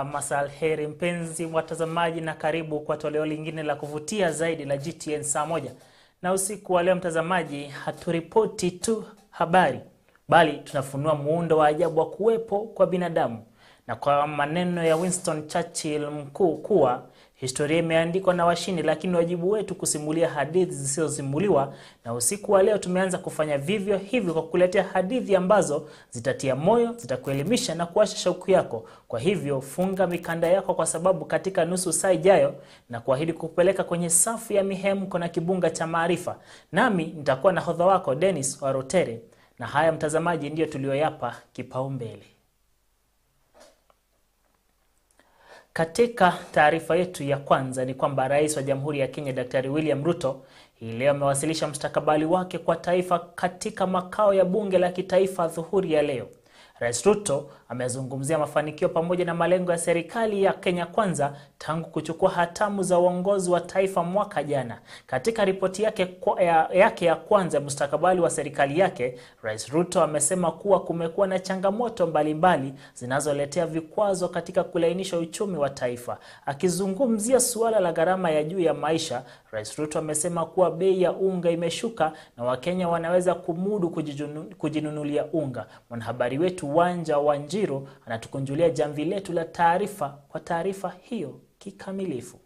Masal heri mpenzi watazamaji, na karibu kwa toleo lingine la kuvutia zaidi la GTN saa moja. Na usiku wa leo mtazamaji, haturipoti tu habari, bali tunafunua muundo wa ajabu wa kuwepo kwa binadamu. Na kwa maneno ya Winston Churchill mkuu kuwa historia imeandikwa na washindi, lakini wajibu wetu kusimulia hadithi zisizosimuliwa. Na usiku wa leo tumeanza kufanya vivyo hivyo kwa kuletea hadithi ambazo zitatia moyo, zitakuelimisha na kuasha shauku yako. Kwa hivyo funga mikanda yako, kwa sababu katika nusu saa ijayo na kuahidi kupeleka kwenye safu ya mihemko na kibunga cha maarifa. Nami nitakuwa na hodha wako Dennis Warutere, na haya mtazamaji ndio tulioyapa kipaumbele. Katika taarifa yetu ya kwanza ni kwamba Rais wa Jamhuri ya Kenya Daktari William Ruto hii leo amewasilisha mustakabali wake kwa taifa katika makao ya bunge la kitaifa dhuhuri ya leo. Rais Ruto amezungumzia mafanikio pamoja na malengo ya serikali ya Kenya Kwanza tangu kuchukua hatamu za uongozi wa taifa mwaka jana. Katika ripoti yake ya kwanza mustakabali wa serikali yake, Rais Ruto amesema kuwa kumekuwa na changamoto mbalimbali zinazoletea vikwazo katika kulainisha uchumi wa taifa. Akizungumzia suala la gharama ya juu ya maisha, Rais Ruto amesema kuwa bei ya unga imeshuka na Wakenya wanaweza kumudu kujinunulia unga. Mwanahabari wetu Wanja Wanjiru anatukunjulia jamvi letu la taarifa kwa taarifa hiyo kikamilifu.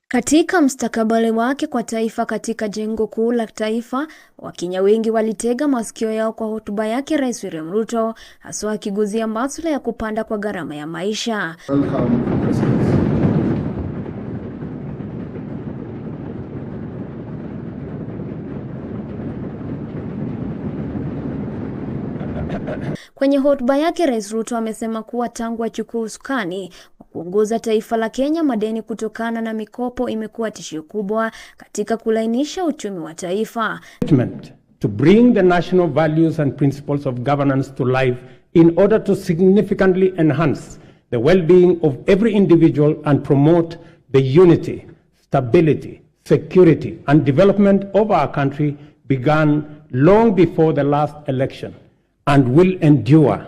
Katika mustakabali wake kwa taifa katika jengo kuu la taifa, Wakenya wengi walitega masikio yao kwa hotuba yake Rais William Ruto, haswa akiguzia masuala ya kupanda kwa gharama ya maisha. Kwenye hotuba yake Rais Ruto amesema kuwa tangu achukue usukani kuongoza taifa la Kenya, madeni kutokana na mikopo imekuwa tishio kubwa katika kulainisha uchumi wa taifa. To bring the national values and principles of governance to life in order to significantly enhance the well-being of every individual and promote the unity, stability, security and development of our country began long before the last election and will endure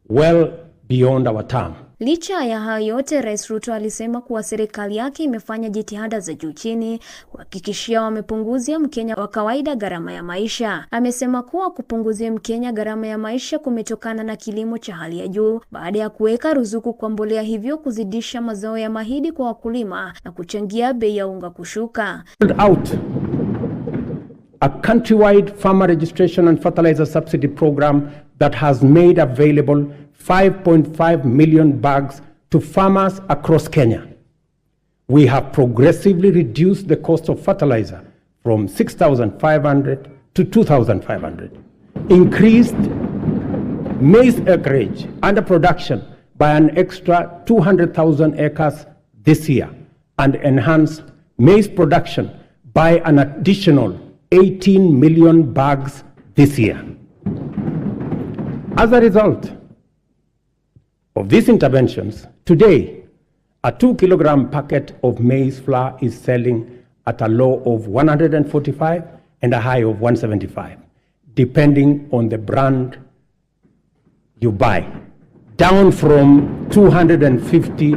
well beyond our term. Licha ya hayo yote, Rais Ruto alisema kuwa serikali yake imefanya jitihada za juu chini kuhakikishia wamepunguzia Mkenya wa kawaida gharama ya maisha. Amesema kuwa kupunguzia Mkenya gharama ya maisha kumetokana na kilimo cha hali ya juu baada ya kuweka ruzuku kwa mbolea, hivyo kuzidisha mazao ya mahindi kwa wakulima na kuchangia bei ya unga kushuka. A countrywide farmer registration and fertilizer subsidy program that has made available 5.5 million bags to farmers across Kenya. We have progressively reduced the cost of fertilizer from 6,500 to 2,500, increased maize acreage under production by an extra 200,000 acres this year, and enhanced maize production by an additional 18 million bags this year. As a result of these interventions, today a 2-kilogram packet of maize flour is selling at a low of 145 and a high of 175, depending on the brand you buy, down from 250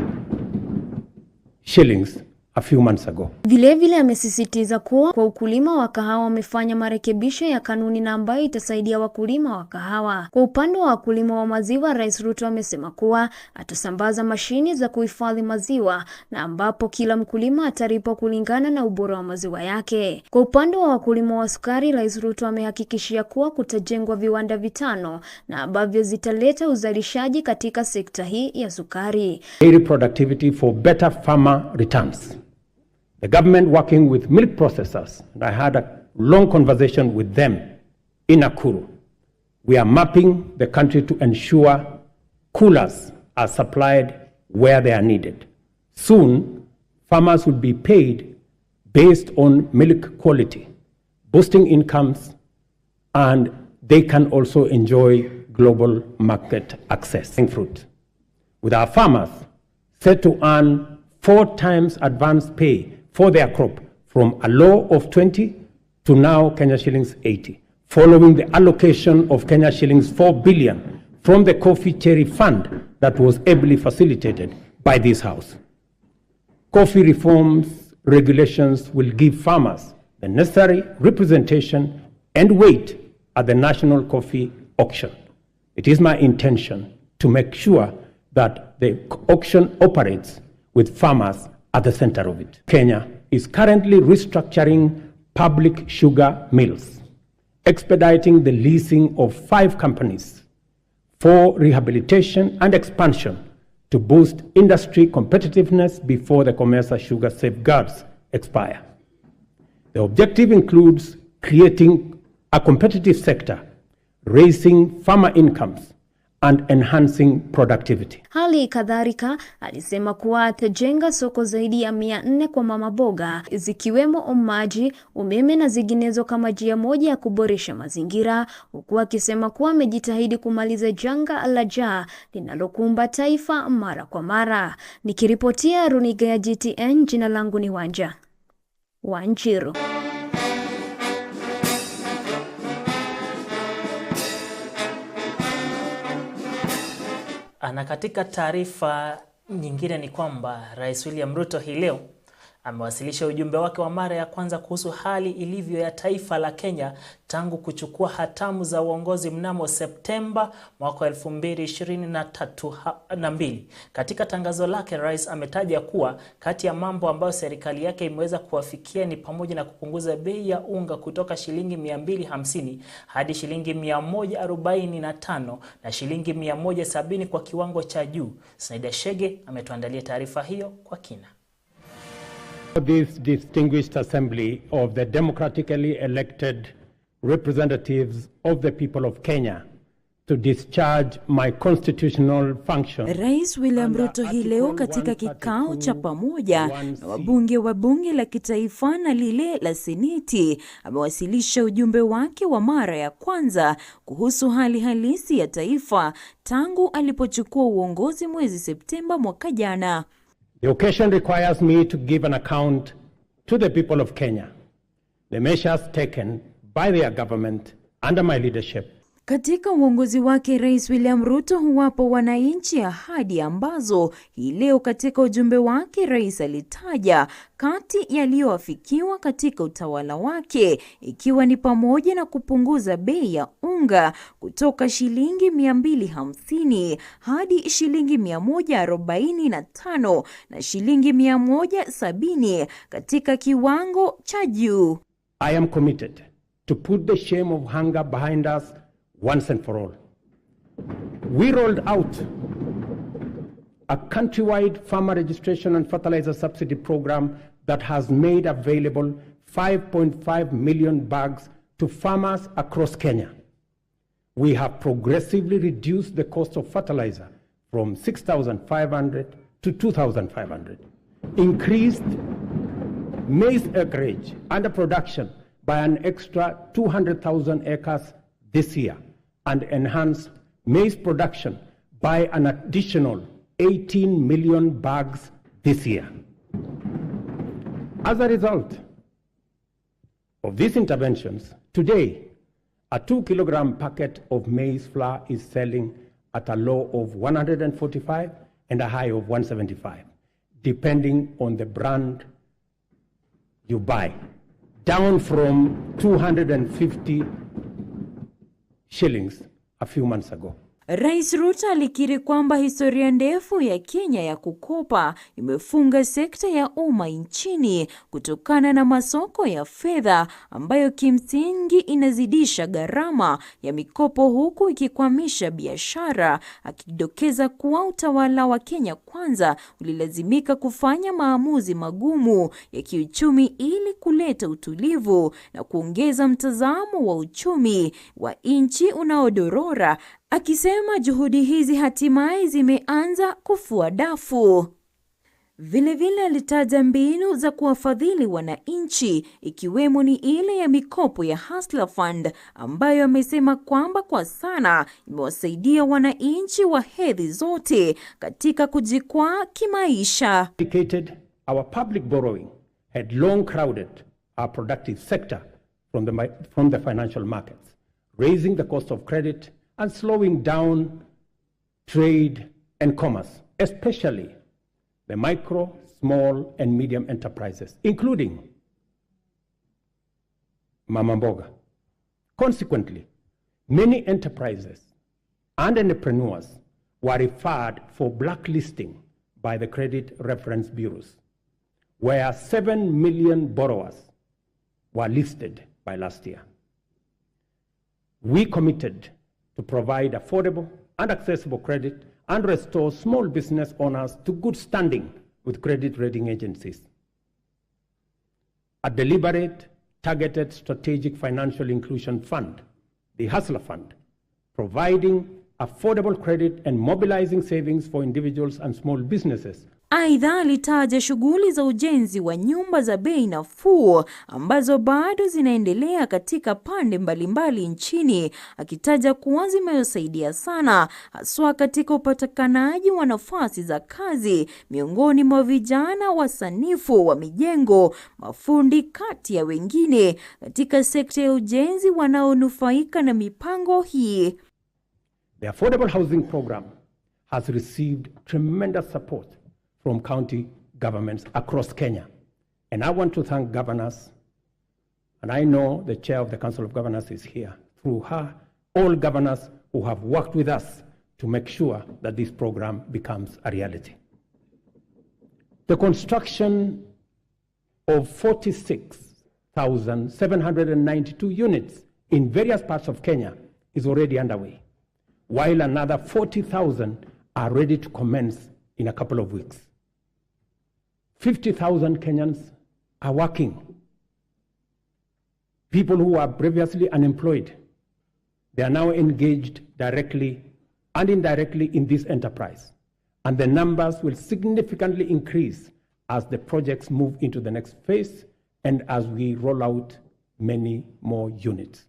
shillings a few months ago. Vilevile amesisitiza kuwa kwa ukulima wa kahawa wamefanya marekebisho ya kanuni na ambayo itasaidia wakulima wa kahawa. Kwa upande wa wakulima wa maziwa, Rais Ruto amesema kuwa atasambaza mashini za kuhifadhi maziwa na ambapo kila mkulima atalipwa kulingana na ubora wa maziwa yake. Kwa upande wa wakulima wa sukari, Rais Ruto amehakikishia kuwa kutajengwa viwanda 5 na ambavyo zitaleta uzalishaji katika sekta hii ya sukari. Dairy productivity for better farmer returns. The government working with milk processors, and I had a long conversation with them in Nakuru. We are mapping the country to ensure coolers are supplied where they are needed. Soon, farmers will be paid based on milk quality, boosting incomes, and they can also enjoy global market access. Fruit, with our farmers set to earn 4 times advance pay for their crop, from a low of 20 to now Kenya shillings 80, following the allocation of Kenya shillings 4 billion from the Coffee Cherry Fund that was ably facilitated by this House. Coffee reforms regulations will give farmers the necessary representation and weight at the National Coffee Auction. It is my intention to make sure that the auction operates with farmers at the center of it. Kenya is currently restructuring public sugar mills, expediting the leasing of 5 companies for rehabilitation and expansion to boost industry competitiveness before the commercial sugar safeguards expire. The objective includes creating a competitive sector, raising farmer incomes, and enhancing productivity. Hali kadhalika alisema kuwa atajenga soko zaidi ya 400 kwa mama boga, zikiwemo maji, umeme na zinginezo kama njia moja ya kuboresha mazingira, huku akisema kuwa amejitahidi kumaliza janga la njaa linalokumba taifa mara kwa mara. Nikiripotia runinga ya GTN, jina langu ni Wanjiru. Na katika taarifa nyingine ni kwamba Rais William Ruto hii leo amewasilisha ujumbe wake wa mara ya kwanza kuhusu hali ilivyo ya taifa la Kenya tangu kuchukua hatamu za uongozi mnamo Septemba mwaka 2022. Katika tangazo lake, Rais ametaja kuwa kati ya mambo ambayo serikali yake imeweza kuwafikia ni pamoja na kupunguza bei ya unga kutoka shilingi 250 hadi shilingi 145 na shilingi 170 kwa kiwango cha juu. Saida Shege ametuandalia taarifa hiyo kwa kina. This distinguished assembly of the democratically elected representatives of the people of Kenya to discharge my constitutional function. Rais William Ruto hii leo katika kikao cha pamoja na wabunge wa bunge la kitaifa na lile la seneti amewasilisha ujumbe wake wa mara ya kwanza kuhusu hali halisi ya taifa tangu alipochukua uongozi mwezi Septemba mwaka jana. The occasion requires me to give an account to the people of Kenya, the measures taken by their government under my leadership. Katika uongozi wake, Rais William Ruto huwapa wananchi ahadi ambazo hii leo katika ujumbe wake Rais alitaja kati yaliyoafikiwa katika utawala wake, ikiwa ni pamoja na kupunguza bei ya unga kutoka shilingi 250 hadi shilingi 145 na shilingi 170 katika kiwango cha juu. I am committed to put the shame of hunger behind us once and for all. We rolled out a countrywide farmer registration and fertilizer subsidy program that has made available 5.5 million bags to farmers across Kenya. We have progressively reduced the cost of fertilizer from 6,500 to 2,500, increased maize acreage under production by an extra 200,000 acres this year, and enhance maize production by an additional 18 million bags this year. As a result of these interventions, today, a 2-kilogram packet of maize flour is selling at a low of 145 and a high of 175, depending on the brand you buy, down from 250 shillings a few months ago. Rais Ruto alikiri kwamba historia ndefu ya Kenya ya kukopa imefunga sekta ya umma nchini kutokana na masoko ya fedha ambayo kimsingi inazidisha gharama ya mikopo huku ikikwamisha biashara, akidokeza kuwa utawala wa Kenya Kwanza ulilazimika kufanya maamuzi magumu ya kiuchumi ili kuleta utulivu na kuongeza mtazamo wa uchumi wa nchi unaodorora, akisema juhudi hizi hatimaye zimeanza kufua dafu. Vilevile alitaja mbinu za kuwafadhili wananchi, ikiwemo ni ile ya mikopo ya Hustler Fund ambayo amesema kwamba kwa sana imewasaidia wananchi wa hedhi zote katika kujikwaa kimaisha. Our public borrowing had long crowded our productive sector from the financial markets, raising the cost of credit and slowing down trade, and commerce, especially the micro, small, and medium enterprises, including Mama Mboga. Consequently, many enterprises and entrepreneurs were referred for blacklisting by the credit reference bureaus, where 7 million borrowers were listed by last year. We committed to provide affordable and accessible credit and restore small business owners to good standing with credit rating agencies. A deliberate, targeted strategic financial inclusion fund, the Hustler Fund, providing affordable credit and mobilizing savings for individuals and small businesses. Aidha, alitaja shughuli za ujenzi wa nyumba za bei nafuu ambazo bado zinaendelea katika pande mbalimbali nchini, akitaja kuwa zimesaidia sana haswa katika upatikanaji wa nafasi za kazi miongoni mwa vijana wasanifu wa mijengo, mafundi kati ya wengine katika sekta ya ujenzi wanaonufaika na mipango hii. The Affordable Housing Program has received tremendous support from county governments across Kenya. And I want to thank governors, and I know the chair of the Council of Governors is here, through her, all governors who have worked with us to make sure that this program becomes a reality. The construction of 46,792 units in various parts of Kenya is already underway, while another 40,000 are ready to commence in a couple of weeks. 50,000 Kenyans are working. People who were previously unemployed, they are now engaged directly and indirectly in this enterprise. And the numbers will significantly increase as the projects move into the next phase and as we roll out many more units.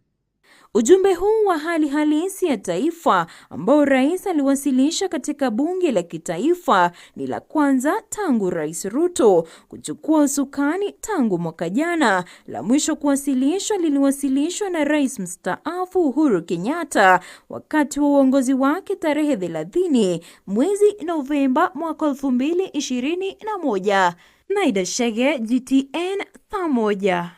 Ujumbe huu wa hali halisi ya taifa ambao rais aliwasilisha katika bunge la kitaifa ni la kwanza tangu Rais Ruto kuchukua usukani tangu mwaka jana. La mwisho kuwasilishwa liliwasilishwa na Rais mstaafu Uhuru Kenyatta wakati wa uongozi wake tarehe 30 mwezi Novemba mwaka 2021. Naida Shege, GTN, Pamoja.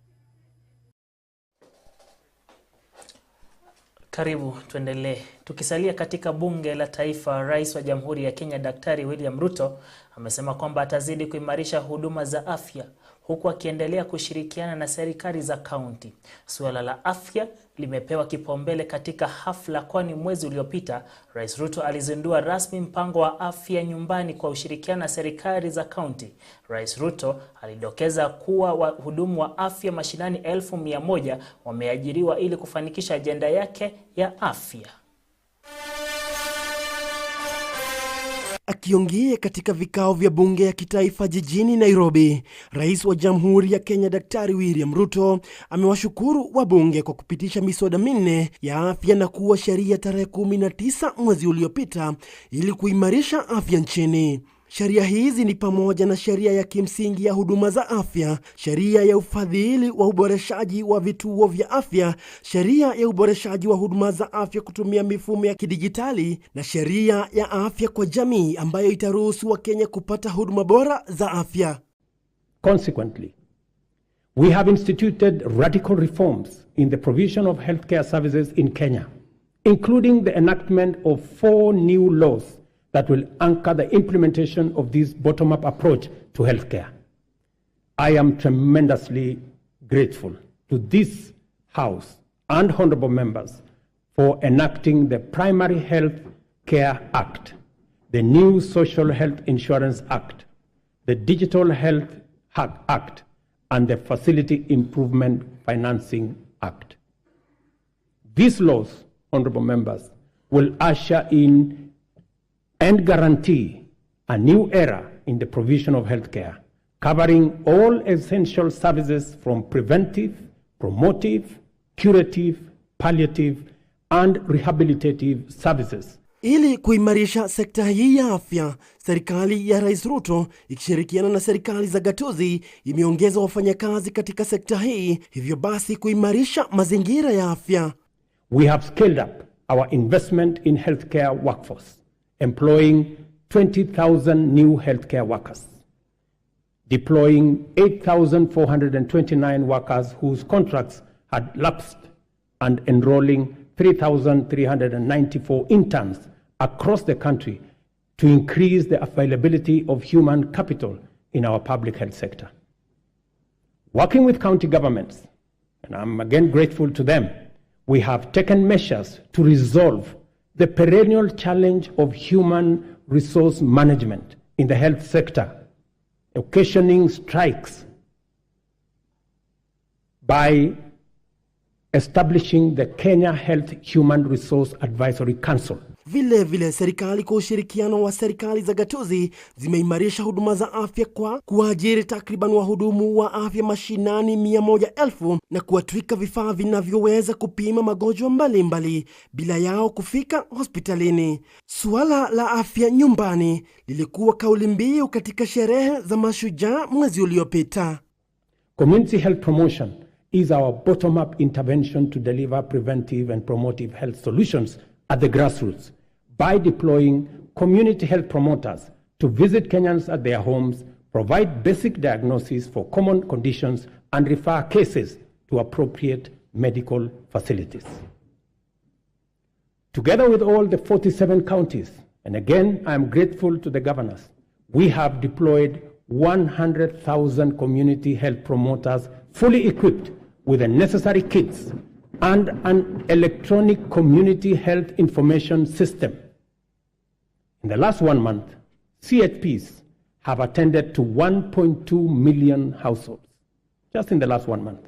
Karibu tuendelee. Tukisalia katika bunge la taifa, Rais wa Jamhuri ya Kenya Daktari William Ruto amesema kwamba atazidi kuimarisha huduma za afya huku akiendelea kushirikiana na serikali za kaunti. Suala la afya limepewa kipaumbele katika hafla, kwani mwezi uliopita Rais Ruto alizindua rasmi mpango wa afya nyumbani kwa ushirikiano na serikali za kaunti. Rais Ruto alidokeza kuwa wahudumu wa afya mashinani 1,100 wameajiriwa ili kufanikisha ajenda yake ya afya. Akiongea katika vikao vya bunge ya kitaifa jijini Nairobi, Rais wa Jamhuri ya Kenya Daktari William Ruto amewashukuru wabunge kwa kupitisha miswada 4 ya afya na kuwa sheria tarehe 19 mwezi uliopita ili kuimarisha afya nchini. Sheria hizi ni pamoja na sheria ya kimsingi ya huduma za afya, sheria ya ufadhili wa uboreshaji wa vituo vya afya, sheria ya uboreshaji wa huduma za afya kutumia mifumo ya kidijitali na sheria ya afya kwa jamii ambayo itaruhusu Wakenya kupata huduma bora za afya. Consequently, we have instituted radical reforms in the provision of healthcare services in Kenya, including the enactment of 4 new laws that will anchor the implementation of this bottom-up approach to healthcare. I am tremendously grateful to this House and honorable members for enacting the Primary Health Care Act, the new Social Health Insurance Act, the Digital Health Act, and the Facility Improvement Financing Act. These laws, honorable members, will usher in and guarantee a new era in the provision of healthcare, covering all essential services from preventive, promotive, curative, palliative, and rehabilitative services. Ili kuimarisha sekta hii ya afya, serikali ya Rais Ruto ikishirikiana na serikali za gatuzi imeongeza wafanyakazi katika sekta hii, hivyo basi kuimarisha mazingira ya afya. We have scaled up our investment in healthcare workforce, employing 20,000 new healthcare workers, deploying 8,429 workers whose contracts had lapsed, and enrolling 3,394 interns across the country to increase the availability of human capital in our public health sector. Working with county governments, and I'm again grateful to them, we have taken measures to resolve the perennial challenge of human resource management in the health sector, occasioning strikes, by establishing the Kenya Health Human Resource Advisory Council. Vile serikali kwa ushirikiano wa serikali za gatuzi zimeimarisha huduma za afya kwa kuajiri takriban wahudumu wa afya mashinani 100,000 na kuwatwika vifaa vinavyoweza kupima magonjwa mbalimbali bila yao kufika hospitalini. Suala la afya nyumbani lilikuwa kauli mbiu katika sherehe za mashujaa mwezi uliopita. Community health promotion is our bottom-up intervention to deliver preventive and promotive health solutions at the grassroots by deploying community health promoters to visit Kenyans at their homes, provide basic diagnosis for common conditions, and refer cases to appropriate medical facilities. Together with all the 47 counties, and again I am grateful to the governors, we have deployed 100,000 community health promoters fully equipped with the necessary kits and an electronic community health information system. In the last 1 month, CHPs have attended to 1.2 million households, just in the last 1 month.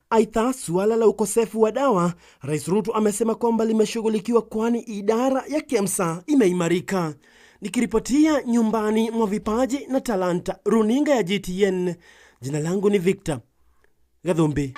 Aidha, suala la ukosefu wa dawa, Rais Ruto amesema kwamba limeshughulikiwa kwani idara ya KEMSA imeimarika. Nikiripotia nyumbani mwa vipaji na talanta, runinga ya GTN, jina langu ni Victor Gadhumbi.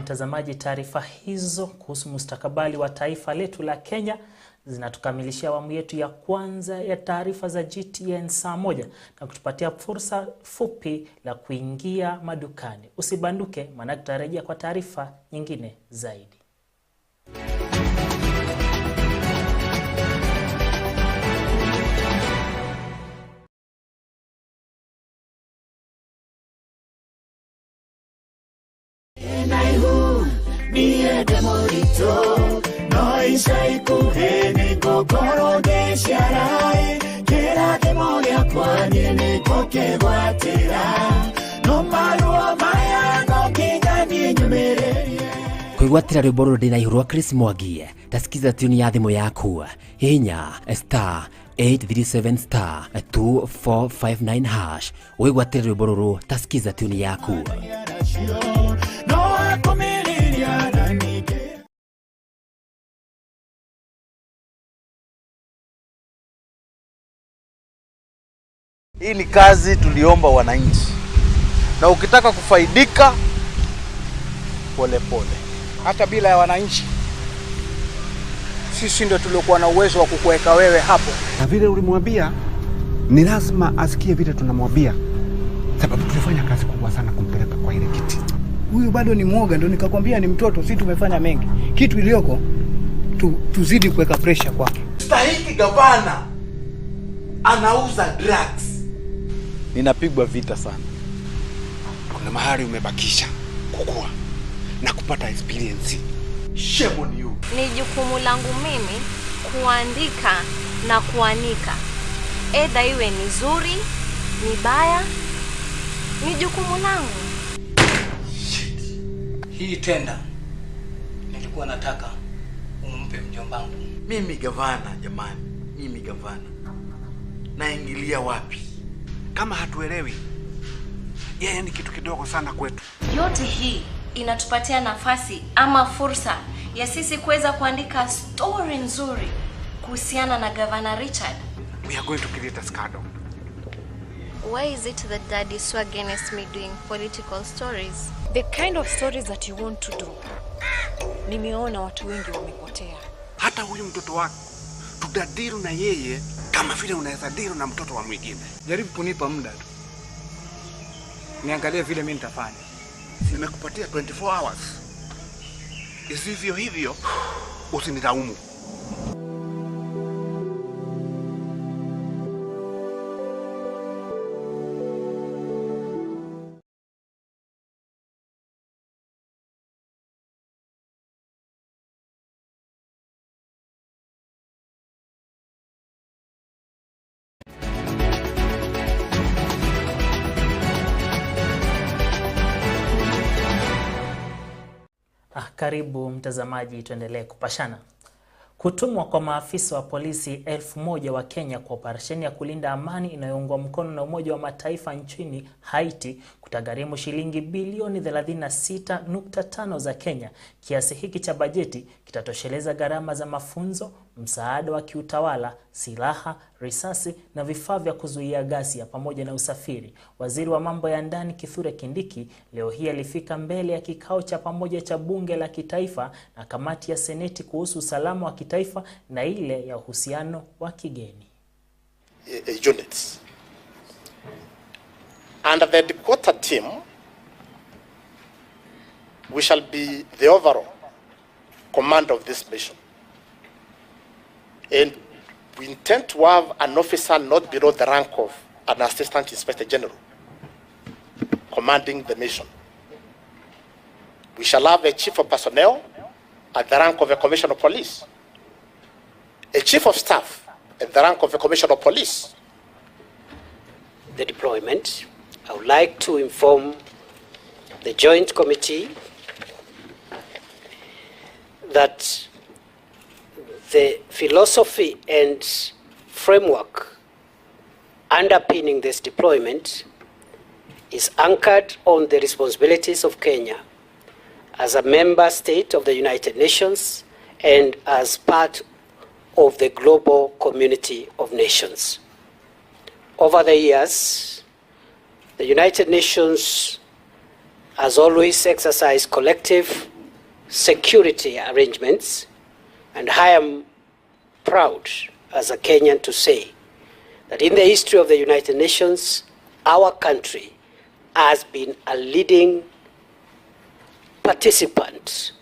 Mtazamaji, taarifa hizo kuhusu mustakabali wa taifa letu la Kenya zinatukamilishia awamu yetu ya kwanza ya taarifa za GTN saa 1 na kutupatia fursa fupi la kuingia madukani. Usibanduke, maana tutarejea kwa taarifa nyingine zaidi. Kwigwatira rwimbo rũrũ ndĩ na ihũrwa Chris Mwangi, tasikiza tuni ya thimũ yaku hinya *837*2459# wigwatira rwimbo rũrũ, tasikiza tuni yaku. Hii ni kazi tuliomba wananchi, na ukitaka kufaidika pole pole. Hata bila ya wananchi, sisi ndio tuliokuwa na uwezo wa kukuweka wewe hapo. Na vile ulimwambia, ni lazima asikie vile tunamwambia, sababu tulifanya kazi kubwa sana kumpeleka kwa ile kiti. Huyu bado ni mwoga, ndio nikakwambia ni mtoto, sisi tumefanya mengi. Kitu iliyoko tuzidi kuweka pressure kwake. Stahiki gavana anauza drugs. Ninapigwa vita sana. Kuna mahali umebakisha kukua na kupata experience. Shame on you. Ni jukumu langu mimi kuandika na kuanika. Either iwe ni zuri, ni baya, ni jukumu langu. Shit. Hii tenda nilikuwa nataka umpe mjombangu. Mimi gavana, jamani. Mimi gavana. Naingilia wapi? Kama hatuelewi, yeye ni kitu kidogo sana kwetu. Yote hii inatupatia nafasi ama fursa ya sisi kuweza kuandika story nzuri kuhusiana na Governor Richard. We are going to create a scandal. Why is it that Dad is so against me doing political stories? The kind of stories that you want to do. Nimeona watu wengi wamepotea. Hata huyu mtoto wako tutadiru na yeye kama vile unaweza diru na mtoto wa mwingine. Jaribu kunipa muda tu, niangalie vile mimi nitafanya. Nimekupatia 24 hours. Isivyo hivyo usinilaumu. Karibu mtazamaji, tuendelee kupashana. Kutumwa kwa maafisa wa polisi 1000 wa Kenya kwa operesheni ya kulinda amani inayoungwa mkono na Umoja wa Mataifa nchini Haiti kutagharimu shilingi bilioni 36.5 za Kenya. Kiasi hiki cha bajeti kitatosheleza gharama za mafunzo, msaada wa kiutawala, silaha, risasi na vifaa vya kuzuia ghasia pamoja na usafiri. Waziri wa mambo ya ndani Kithure Kindiki leo hii alifika mbele ya kikao cha pamoja cha bunge la kitaifa na kamati ya seneti kuhusu usalama wa kitaifa na ile ya uhusiano wa kigeni. Units. Under the headquarter team, we shall be the overall command of this mission. And we intend to have an officer not below the rank of an assistant inspector general commanding the mission. We shall have a chief of personnel at the rank of a commissioner of police, a chief of staff at the rank of a commissioner of police. The deployment, I would like to inform the Joint Committee that the philosophy and framework underpinning this deployment is anchored on the responsibilities of Kenya as a member state of the United Nations and as part of the global community of nations. Over the years, the United Nations has always exercised collective security arrangements, and I am proud as a Kenyan to say that in the history of the United Nations, our country has been a leading participant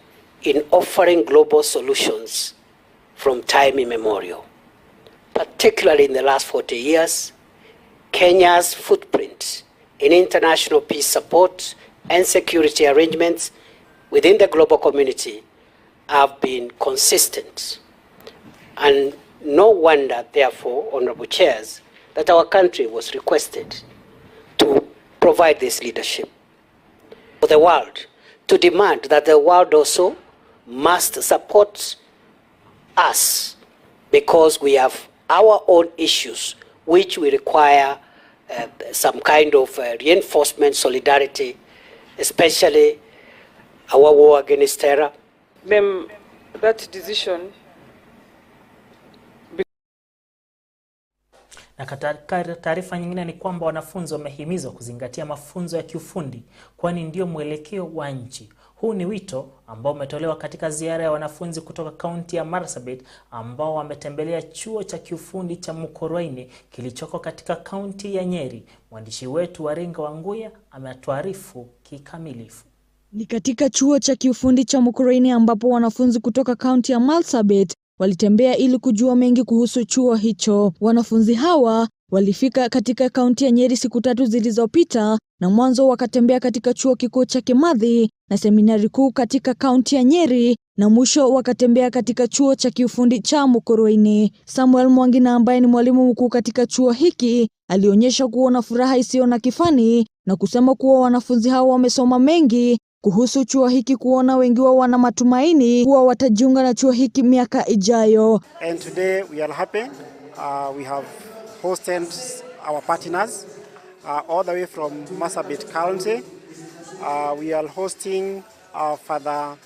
in offering global solutions from time immemorial. Particularly in the last 40 years, Kenya's footprint in international peace support and security arrangements within the global community have been consistent. And no wonder, therefore, Honorable Chairs, that our country was requested to provide this leadership for the world, to demand that the world also must support us because we have our own issues which we require some kind of reinforcement, solidarity, especially our war against terror. That decision. Na katika taarifa nyingine ni kwamba wanafunzi wamehimizwa kuzingatia mafunzo ya kiufundi kwani ndio mwelekeo wa nchi. Huu ni wito ambao umetolewa katika ziara ya wanafunzi kutoka kaunti ya Marsabit ambao wametembelea chuo cha kiufundi cha Mukurweini kilichoko katika kaunti ya Nyeri. Mwandishi wetu Waringa Wanguya ametuarifu kikamilifu. Ni katika chuo cha kiufundi cha Mukurweini ambapo wanafunzi kutoka kaunti ya Marsabit walitembea ili kujua mengi kuhusu chuo hicho. Wanafunzi hawa walifika katika kaunti ya Nyeri siku 3 zilizopita na mwanzo wakatembea katika chuo kikuu cha Kimathi na seminari kuu katika kaunti ya Nyeri na mwisho wakatembea katika chuo cha kiufundi cha Mukurweini. Samuel Mwangina ambaye ni mwalimu mkuu katika chuo hiki alionyesha kuwa na furaha isiyo na kifani na kusema kuwa wanafunzi hao wamesoma mengi kuhusu chuo hiki, kuona wengi wao wana matumaini kuwa watajiunga na chuo hiki miaka ijayo. And today we are happy. We have hosted our partners all the way from Marsabit County. We are hosting Father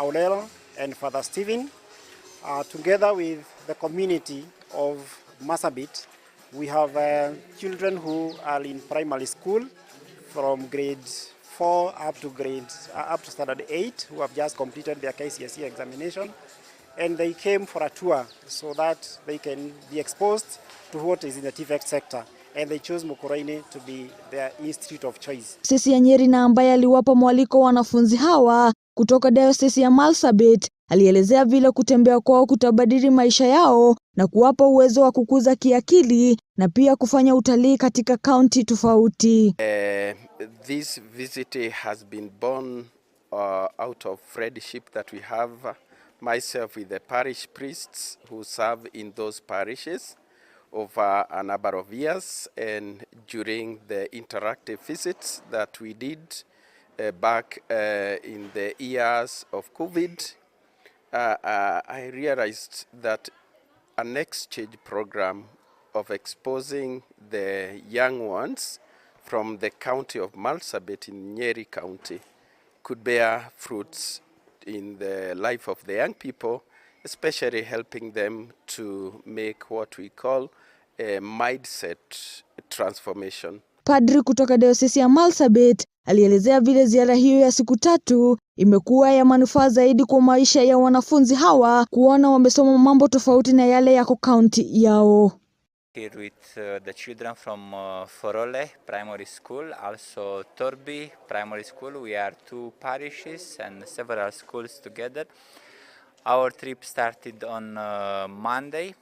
Aurelio and Father Stephen. Together with the community of Marsabit, we have children who are in primary school from grade 4 up to standard 8 who have just completed their KCSE examination, and they came for a tour so that they can be exposed to what is in the TVET sector, and they chose Mukurweini to be their institute of choice. Sisi ya Nyeri na ambaye aliwapa mwaliko wanafunzi hawa kutoka diocese ya Marsabit alielezea vile kutembea kwao kutabadili maisha yao na kuwapa uwezo wa kukuza kiakili na pia kufanya utalii katika kaunti tofauti. This visit has been born out of friendship that we have, myself with the parish priests who serve in those parishes over a number of years, and during the interactive visits that we did back in the years of COVID, I realized that an exchange program of exposing the young ones from the county of Marsabit in Nyeri County could bear fruits in the life of the young people, especially helping them to make what we call a mindset transformation. Padri kutoka Diocese ya Marsabit alielezea vile ziara hiyo ya siku 3 imekuwa ya manufaa zaidi kwa maisha ya wanafunzi hawa kuona wamesoma mambo tofauti na yale yako county yao. Here with the children from Forole Primary School, also Torbi Primary School. We are 2 parishes and several schools together. Our trip started on Monday.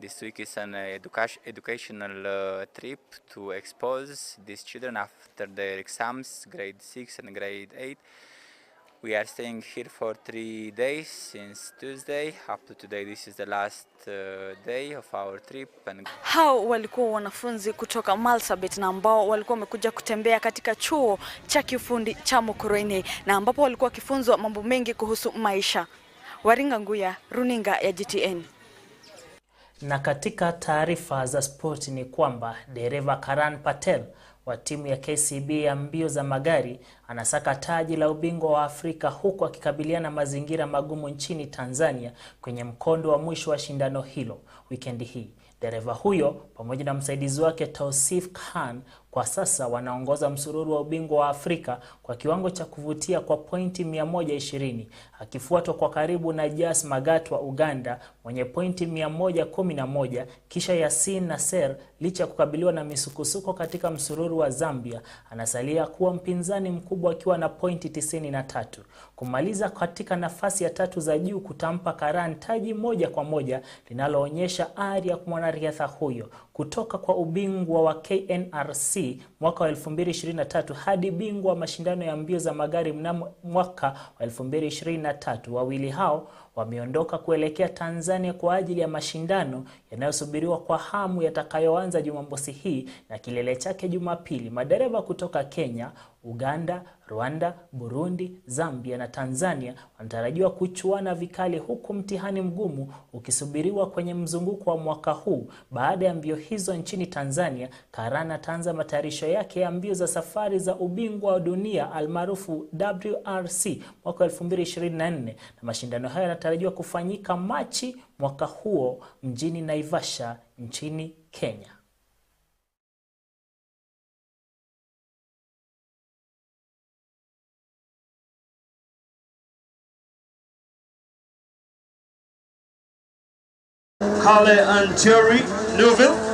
This week is an educational trip to expose these children after their exams, grade 6 and grade 8. We are staying here for 3 days since Tuesday up to today. This is the last day of our trip. Hao walikuwa wanafunzi kutoka Marsabit na ambao walikuwa wamekuja kutembea katika chuo cha kiufundi cha Moja na ambapo walikuwa wakifunzwa mambo mengi kuhusu maisha. Waringa Nguya, runinga ya GTN. Na katika taarifa za sport ni kwamba dereva Karan Patel wa timu ya KCB ya mbio za magari anasaka taji la ubingwa wa Afrika huku akikabiliana mazingira magumu nchini Tanzania kwenye mkondo wa mwisho wa shindano hilo wikendi hii. Dereva huyo pamoja na msaidizi wake Tausif Khan kwa sasa wanaongoza msururu wa ubingwa wa Afrika kwa kiwango cha kuvutia kwa pointi 120, akifuatwa kwa karibu na Jas Magat wa Uganda mwenye pointi 111, kisha Yasin Nasser licha kukabiliwa na misukosuko katika msururu wa Zambia anasalia kuwa mpinzani mkubwa akiwa na pointi 93. Kumaliza katika nafasi ya 3 za juu kutampa Karan taji moja kwa moja linaloonyesha ari ya mwanariadha huyo kutoka kwa ubingwa wa KNRC mwaka wa 2023 hadi bingwa wa mashindano ya mbio za magari mnamo mwaka wa 2023. Wawili hao wameondoka kuelekea Tanzania kwa ajili ya mashindano yanayosubiriwa kwa hamu yatakayoanza Jumamosi hii na kilele chake Jumapili. Madereva kutoka Kenya, Uganda, Rwanda, Burundi, Zambia na Tanzania wanatarajiwa kuchuana vikali huku mtihani mgumu ukisubiriwa kwenye mzunguko wa mwaka huu. Baada ya mbio hizo nchini Tanzania, Karan ataanza matayarisho yake ya mbio za safari za ubingwa wa dunia almaarufu WRC mwaka 2024 na mashindano hayo yanatarajiwa kufanyika Machi mwaka huo mjini Naivasha nchini Kenya. Kale and Jerry Newville.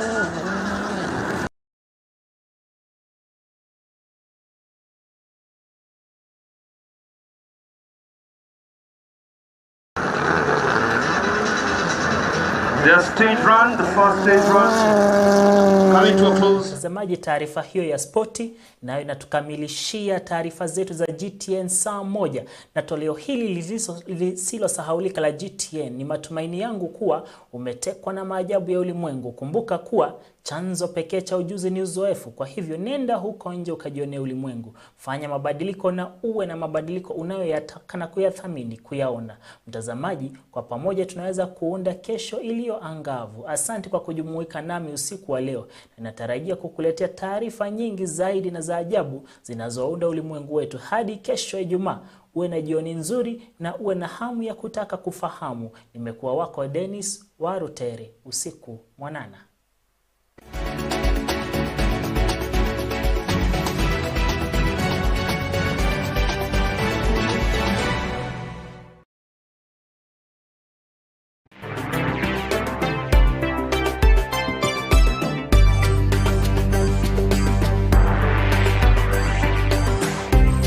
The stage run, the first stage run, coming to a close. Mtazamaji, taarifa hiyo ya spoti nayo inatukamilishia taarifa zetu za GTN saa 1 na toleo hili lisilosahaulika la GTN. Ni matumaini yangu kuwa umetekwa na maajabu ya ulimwengu. Kumbuka kuwa chanzo pekee cha ujuzi ni uzoefu. Kwa hivyo nenda huko nje ukajionea ulimwengu. Fanya mabadiliko na uwe na mabadiliko unayoyataka na kuyathamini kuyaona. Mtazamaji, kwa pamoja tunaweza kuunda kesho iliyo angavu. Asante kwa kujumuika nami usiku wa leo. Na natarajia kukuletea taarifa nyingi zaidi na za ajabu zinazounda ulimwengu wetu. Hadi kesho Ijumaa, uwe na jioni nzuri na uwe na hamu ya kutaka kufahamu. Nimekuwa wako Dennis Warutere. Usiku mwanana.